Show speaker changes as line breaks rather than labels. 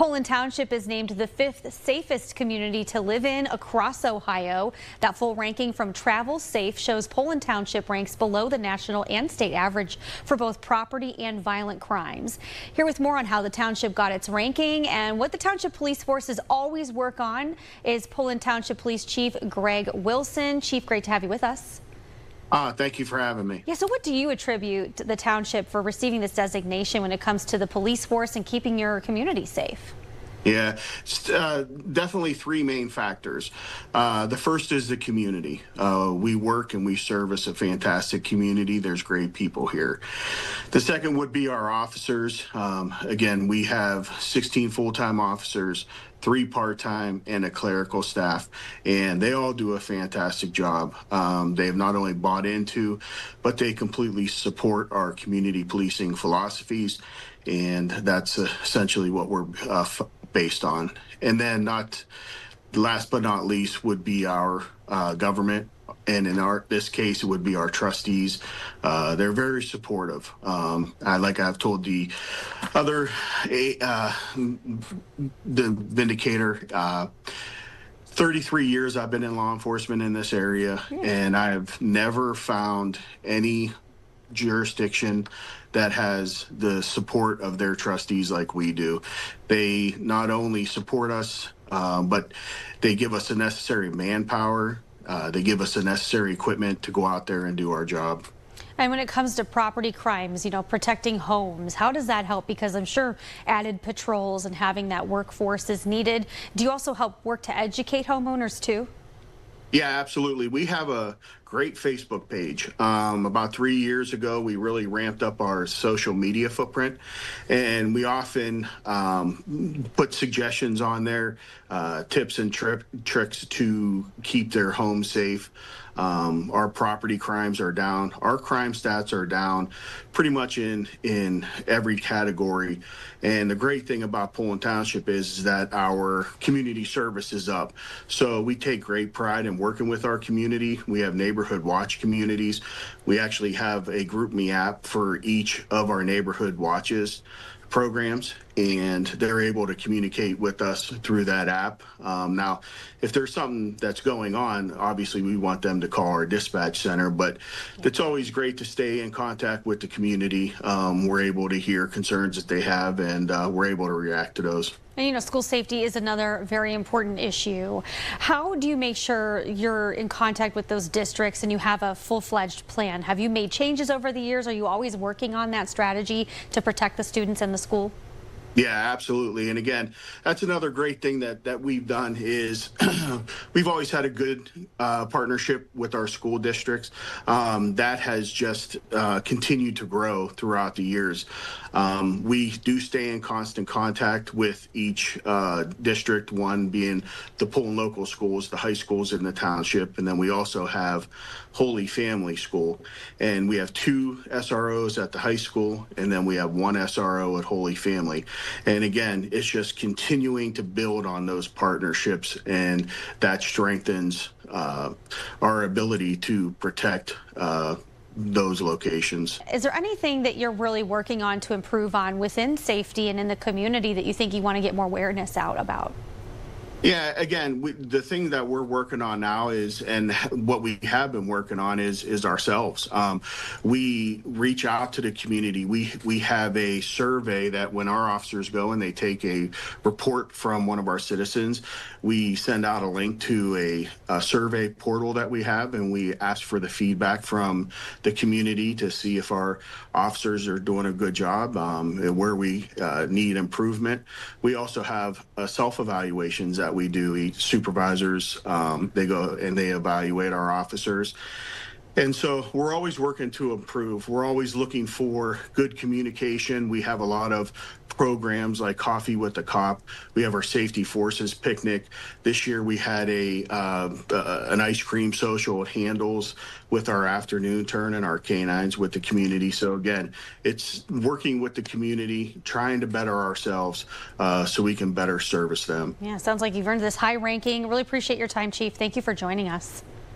Poland Township is named the 5th safest community to live in across Ohio. That full ranking from Travel Safe shows Poland Township ranks below the national and state average for both property and violent crimes. Here with more on how the township got its ranking and what the township police forces always work on is Poland Township Police Chief Greg Wilson. Chief, great to have you with us.
Thank you for having me.
Yeah, so what do you attribute the township for receiving this designation when it comes to the police force and keeping your community safe?
Yeah, definitely three main factors. The first is the community. We work and we service a fantastic community. There's great people here. The second would be our officers. Again, we have 16 full-time officers, 3 part-time, and a clerical staff, and they all do a fantastic job. They have not only bought into, but they completely support our community policing philosophies, and that's essentially what we're based on. And then last but not least would be our government, and in this case it would be our trustees. They're very supportive. Like I've told the other the vindicator, 33 years I've been in law enforcement in this area, and I've never found any jurisdiction that has the support of their trustees like we do. They not only support us, but they give us the necessary manpower. They give us the necessary equipment to go out there and do our job.
And when it comes to property crimes, protecting homes, how does that help? Because I'm sure added patrols and having that workforce is needed. Do you also help work to educate homeowners too?
Yeah, absolutely. We have a great Facebook page. About 3 years ago, we really ramped up our social media footprint, and we often put suggestions on there, tips and tricks to keep their home safe. Our property crimes are down. Our crime stats are down pretty much in every category. And the great thing about Poland Township is that our community service is up. So we take great pride in working with our community. We have neighborhood watch communities. We actually have a GroupMe app for each of our neighborhood watches programs, and they're able to communicate with us through that app. Now, if there's something that's going on, obviously we want them to call our dispatch center, but it's always great to stay in contact with the community. We're able to hear concerns that they have, and we're able to react to those.
And school safety is another very important issue. How do you make sure you're in contact with those districts and you have a full-fledged plan? Have you made changes over the years? Are you always working on that strategy to protect the students in the school?
Yeah, absolutely. And again, that's another great thing that we've done is we've always had a good partnership with our school districts. That has just continued to grow throughout the years. We do stay in constant contact with each district, one being the Poland local schools, the high schools in the township, and then we also have Holy Family School. And we have 2 SROs at the high school, and then we have 1 SRO at Holy Family. And again, it's just continuing to build on those partnerships, and that strengthens our ability to protect those locations.
Is there anything that you're really working on to improve on within safety and in the community that you think you want to get more awareness out about?
Yeah, again, the thing that we're working on now is, and what we have been working on is ourselves. We reach out to the community. We have a survey that when our officers go and they take a report from one of our citizens, we send out a link to a survey portal that we have, and we ask for the feedback from the community to see if our officers are doing a good job, and where we need improvement. We also have self-evaluations that we do. Each supervisors, they go and they evaluate our officers. And so we're always working to improve. We're always looking for good communication. We have a lot of programs like Coffee with the Cop. We have our Safety Forces picnic. This year we had an ice cream social at Handles with our afternoon turn and our canines with the community. So again, it's working with the community, trying to better ourselves so we can better service them.
Yeah, sounds like you've earned this high ranking. Really appreciate your time, Chief. Thank you for joining us.